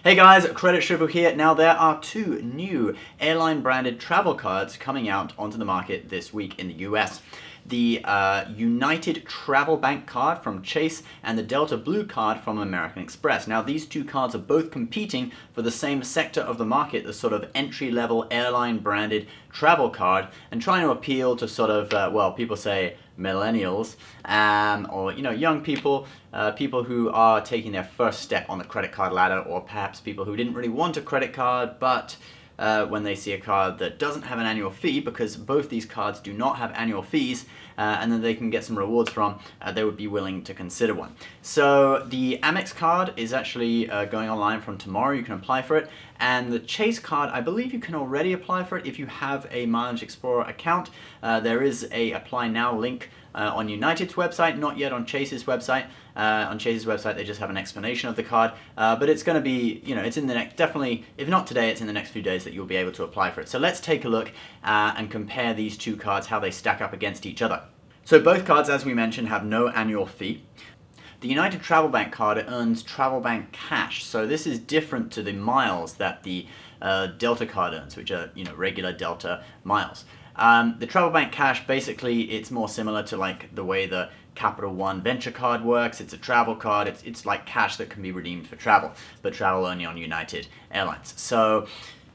Hey guys, Credit Shrivel here. Now there are two new airline branded travel cards coming out onto the market this week in the US. The United Travel Bank card from Chase and the Delta Blue card from American Express. Now these two cards are both competing for the same sector of the market, the sort of entry-level airline branded travel card, and trying to appeal to sort of, people say millennials, or young people, people who are taking their first step on the credit card ladder, or perhaps people who didn't really want a credit card, but when they see a card that doesn't have an annual fee, because both these cards do not have annual fees, and then they can get some rewards from, they would be willing to consider one. So the Amex card is actually going online from tomorrow. You can apply for it. And the Chase card, I believe you can already apply for it if you have a Mileage Explorer account. There is a apply now link on United's website, not yet on Chase's website. On Chase's website, they just have an explanation of the card, but it's going to be, it's in the next, definitely, if not today, it's in the next few days that you'll be able to apply for it. So let's take a look and compare these two cards, how they stack up against each other. So both cards, as we mentioned, have no annual fee. The United Travel Bank card earns Travel Bank cash, so this is different to the miles that the Delta card earns, which are regular Delta miles. The Travel Bank cash, basically, it's more similar to like the way the Capital One Venture card works. It's a travel card. It's like cash that can be redeemed for travel, but travel only on United Airlines. So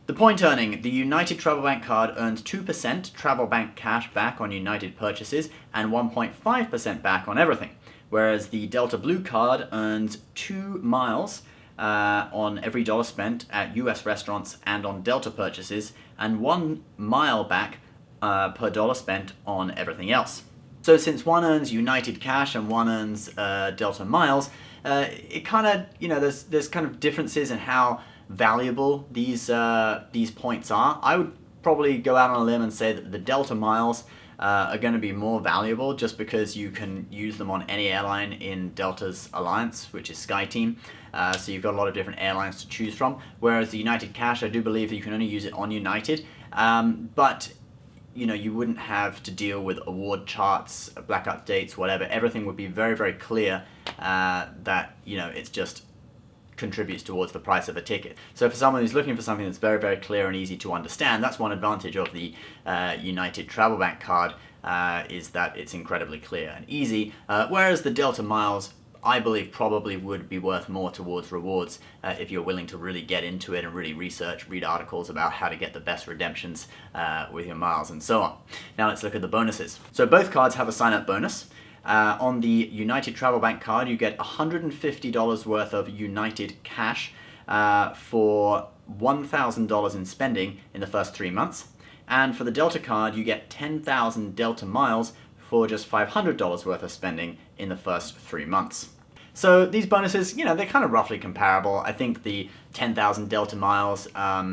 the point earning, the United Travel Bank card earns 2% Travel Bank cash back on United purchases and 1.5% back on everything. Whereas the Delta Blue card earns 2 miles on every dollar spent at US restaurants and on Delta purchases, and 1 mile back per dollar spent on everything else. So since one earns United cash and one earns Delta miles, it kind of, there's kind of differences in how valuable these points are. I would probably go out on a limb and say that the Delta miles are going to be more valuable just because you can use them on any airline in Delta's alliance, which is SkyTeam. So you've got a lot of different airlines to choose from. Whereas the United cash, I do believe that you can only use it on United. But you wouldn't have to deal with award charts, blackout dates, whatever. Everything would be very, very clear that it's just contributes towards the price of a ticket. So for someone who's looking for something that's very, very clear and easy to understand, that's one advantage of the United Travel Bank card, is that it's incredibly clear and easy, whereas the Delta miles, I believe, probably would be worth more towards rewards if you're willing to really get into it and really research, read articles about how to get the best redemptions with your miles and so on. Now let's look at the bonuses. So both cards have a sign-up bonus. On the United Travel Bank card, you get $150 worth of United cash for $1,000 in spending in the first 3 months. And for the Delta card, you get 10,000 Delta miles for just $500 worth of spending in the first 3 months. So these bonuses, they're kind of roughly comparable. I think the 10,000 Delta miles are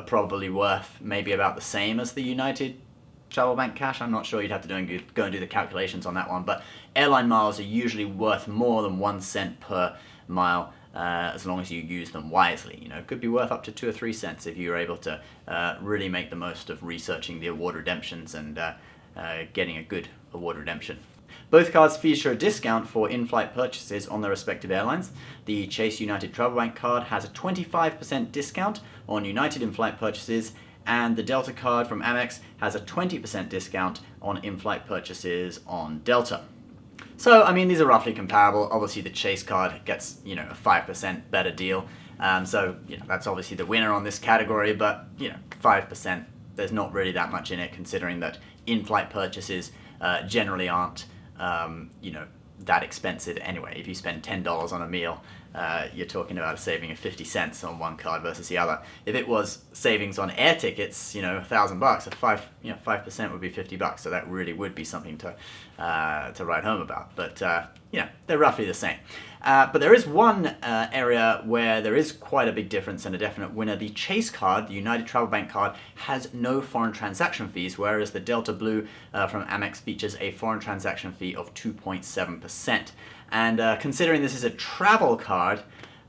probably worth maybe about the same as the United Travel Bank cash. I'm not sure, you'd have to go and do the calculations on that one, but airline miles are usually worth more than 1 cent per mile as long as you use them wisely. It could be worth up to 2 or 3 cents if you're able to really make the most of researching the award redemptions and getting a good award redemption. Both cards feature a discount for in-flight purchases on their respective airlines. The Chase United Travel Bank card has a 25% discount on United in-flight purchases, and the Delta card from Amex has a 20% discount on in-flight purchases on Delta. So, these are roughly comparable. Obviously, the Chase card gets, a 5% better deal. So, that's obviously the winner on this category, but, 5%, there's not really that much in it, considering that in-flight purchases generally aren't, that expensive anyway. If you spend $10 on a meal, you're talking about a saving of 50 cents on one card versus the other. If it was savings on air tickets, $1,000, 5% would be $50. So that really would be something to write home about. But they're roughly the same. But there is one area where there is quite a big difference and a definite winner. The Chase card, the United Travel Bank card, has no foreign transaction fees, whereas the Delta Blue from Amex features a foreign transaction fee of 2.7%. And considering this is a travel card,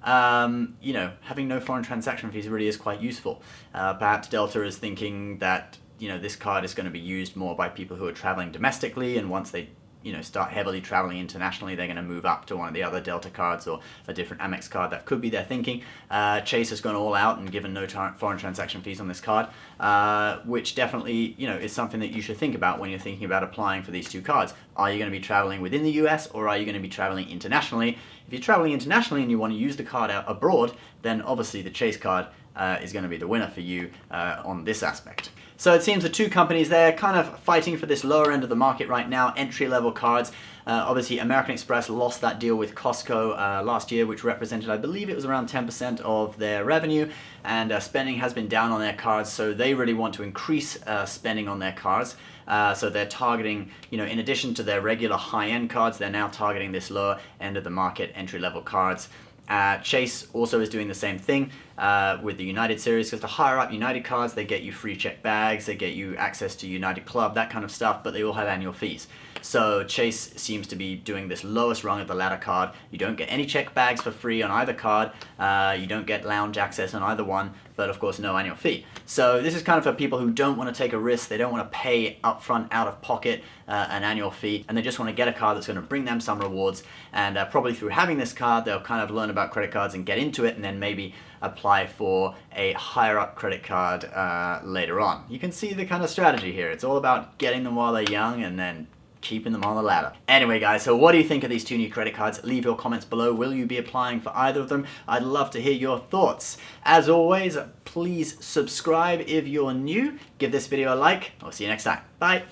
having no foreign transaction fees really is quite useful. Perhaps Delta is thinking that this card is going to be used more by people who are traveling domestically, and once they start heavily traveling internationally, they're going to move up to one of the other Delta cards or a different Amex card. That could be their thinking. Chase has gone all out and given no foreign transaction fees on this card, which definitely is something that you should think about when you're thinking about applying for these two cards. Are you going to be traveling within the US, or are you going to be traveling internationally? If you're traveling internationally and you want to use the card out abroad, then obviously the Chase card is going to be the winner for you on this aspect. So it seems the two companies there kind of fighting for this lower end of the market right now, entry-level cards. Obviously, American Express lost that deal with Costco last year, which represented, I believe it was around 10% of their revenue, and spending has been down on their cards, so they really want to increase spending on their cards. So they're targeting, in addition to their regular high-end cards, they're now targeting this lower end of the market, entry-level cards. Chase also is doing the same thing with the United series, because the higher up United cards, they get you free check bags, they get you access to United Club, that kind of stuff, but they all have annual fees. So Chase seems to be doing this lowest rung of the ladder card. You don't get any check bags for free on either card, you don't get lounge access on either one, but of course no annual fee. So this is kind of for people who don't want to take a risk, they don't want to pay upfront out of pocket an annual fee, and they just want to get a card that's going to bring them some rewards, and probably through having this card they'll kind of learn about credit cards and get into it, and then maybe apply for a higher up credit card later on. You can see the kind of strategy here. It's all about getting them while they're young and then keeping them on the ladder. Anyway guys, so what do you think of these two new credit cards? Leave your comments below. Will you be applying for either of them? I'd love to hear your thoughts. As always, please subscribe if you're new. Give this video a like. I'll see you next time. Bye.